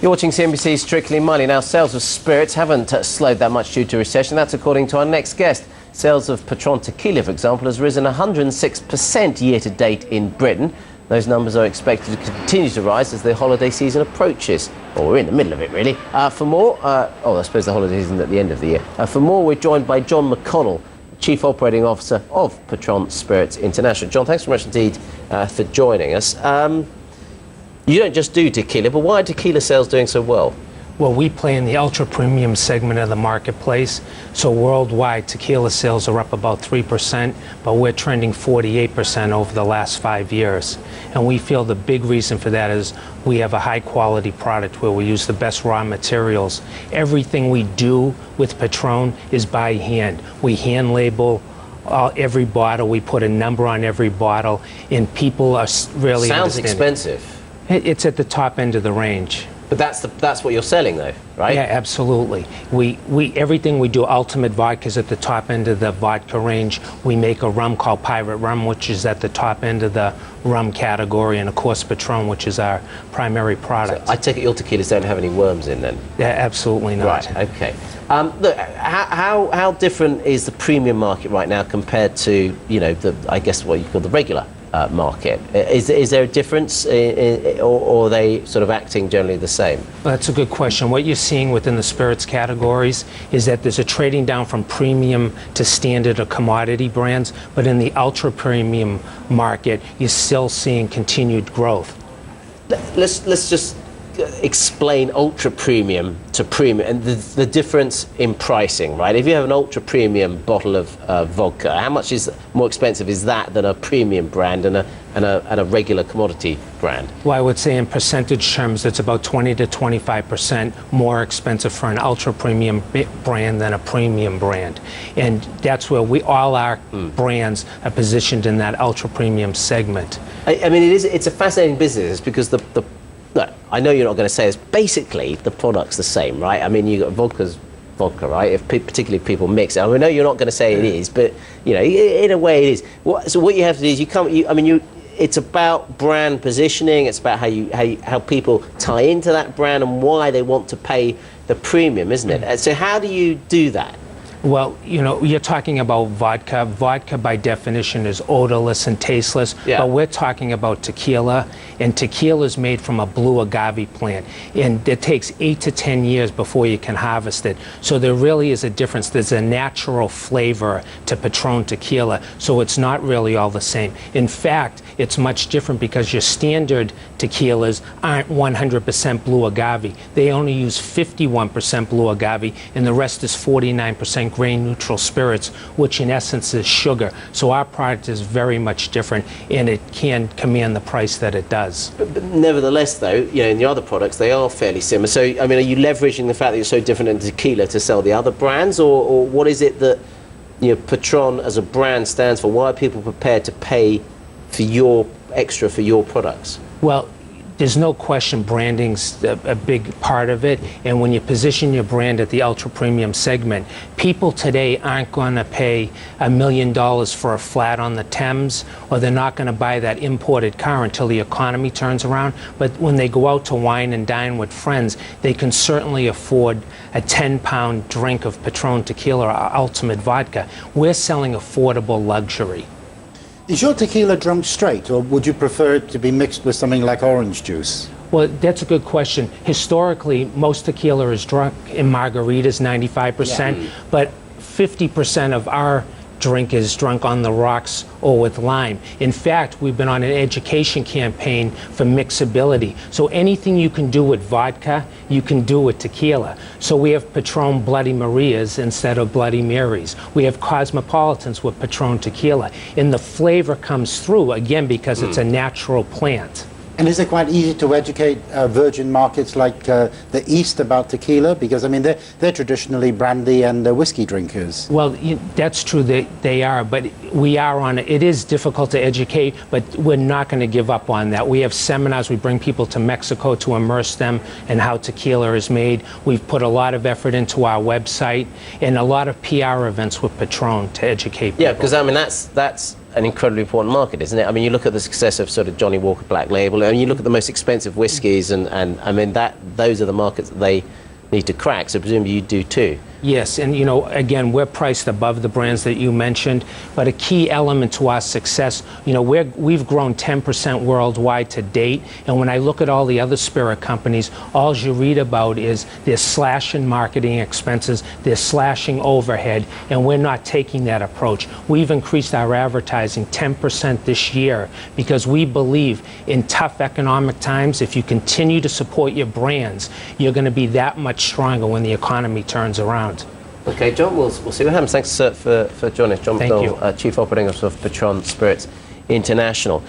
You're watching CNBC Strictly Money. Now, sales of spirits haven't slowed that much due to recession. That's according to our next guest. Sales of Patron tequila, for example, has risen 106% year-to-date in Britain. Those numbers are expected to continue to rise as the holiday season approaches. Well, we're in the middle of it, really. For more, I suppose the holiday season at the end of the year. For more, we're joined by John McConnell, Chief Operating Officer of Patron Spirits International. John, thanks very much indeed for joining us. You don't just do tequila, but why are tequila sales doing so well? Well, we play in the ultra-premium segment of the marketplace. So worldwide, tequila sales are up about 3%, but we're trending 48% over the last 5 years. And we feel the big reason for that is we have a high-quality product where we use the best raw materials. Everything we do with Patron is by hand. We hand label every bottle. We put a number on every bottle, and people are really Sounds expensive. It's at the top end of the range. But that's what you're selling, though, right? Yeah, absolutely. Everything we do, Ultimate Vodka is at the top end of the vodka range. We make a rum called Pirate Rum, which is at the top end of the rum category, and of course Patron, which is our primary product. So I take it your tequilas don't have any worms in, then? Yeah, absolutely not. Right. Okay. Look, how different is the premium market right now compared to, I guess what you call the regular market? Is there a difference, or are they sort of acting generally the same? Well, that's a good question. What you're seeing within the spirits categories is that there's a trading down from premium to standard or commodity brands, but in the ultra premium market, you're still seeing continued growth. Let's just explain ultra premium to premium and the difference in pricing, right? If you have an ultra premium bottle of vodka, how much is more expensive is that than a premium brand and a regular commodity brand? Well, I would say in percentage terms, it's about 20 to 25% more expensive for an ultra premium brand than a premium brand, and that's where all our brands are positioned in that ultra premium segment. I mean, it's a fascinating business because look, I know you're not going to say this. Basically, the product's the same, right? I mean, you got vodka's vodka, right? Particularly if people mix it. I know you're not going to say it is, but in a way, it is. So what you have to do is it's about brand positioning. It's about how people tie into that brand and why they want to pay the premium, isn't it? So how do you do that? Well, you're talking about vodka. Vodka, by definition, is odorless and tasteless. Yeah. But we're talking about tequila, and tequila is made from a blue agave plant. And it takes 8 to 10 years before you can harvest it. So there really is a difference. There's a natural flavor to Patron tequila, so it's not really all the same. In fact, it's much different because your standard tequilas aren't 100% blue agave. They only use 51% blue agave, and the rest is 49% grain neutral spirits, which in essence is sugar. So our product is very much different, and it can command the price that it does. But nevertheless, though, in the other products, they are fairly similar. So, I mean, are you leveraging the fact that you're so different in tequila to sell the other brands, or what is it that Patron as a brand stands for? Why are people prepared to pay for your products? Well, there's no question branding's a big part of it, and when you position your brand at the ultra premium segment, people today aren't going to pay $1 million for a flat on the Thames, or they're not going to buy that imported car until the economy turns around. But when they go out to wine and dine with friends, they can certainly afford a 10-pound drink of Patron tequila or Ultimate Vodka. We're selling affordable luxury. Is your tequila drunk straight, or would you prefer it to be mixed with something like orange juice? Well, that's a good question. Historically, most tequila is drunk in margaritas, 95%, but 50% of our drink is drunk on the rocks or with lime. In fact, we've been on an education campaign for mixability. So anything you can do with vodka, you can do with tequila. So we have Patron Bloody Marias instead of Bloody Marys. We have Cosmopolitans with Patron tequila. And the flavor comes through, again, because it's a natural plant. And is it quite easy to educate virgin markets like the East about tequila? Because, I mean, they're traditionally brandy and whiskey drinkers. Well, that's true, they are, but we are on it. It is difficult to educate, but we're not going to give up on that. We have seminars. We bring people to Mexico to immerse them in how tequila is made. We've put a lot of effort into our website and a lot of PR events with Patron to educate people. Yeah, because, I mean, that's an incredibly important market, isn't it? I mean, you look at the success of sort of Johnny Walker Black Label, and you look at the most expensive whiskies, and I mean, those are the markets that they need to crack, so presumably you do too. Yes, and you know, again, we're priced above the brands that you mentioned, but a key element to our success, you know, we've grown 10% worldwide to date, and when I look at all the other spirit companies, all you read about is they're slashing marketing expenses, they're slashing overhead, and we're not taking that approach. We've increased our advertising 10% this year because we believe in tough economic times, if you continue to support your brands, you're going to be that much stronger when the economy turns around. Okay, John, we'll see what happens. Thanks for joining us. John Thank McDonald, Chief Operating Officer of Patron Spirits International.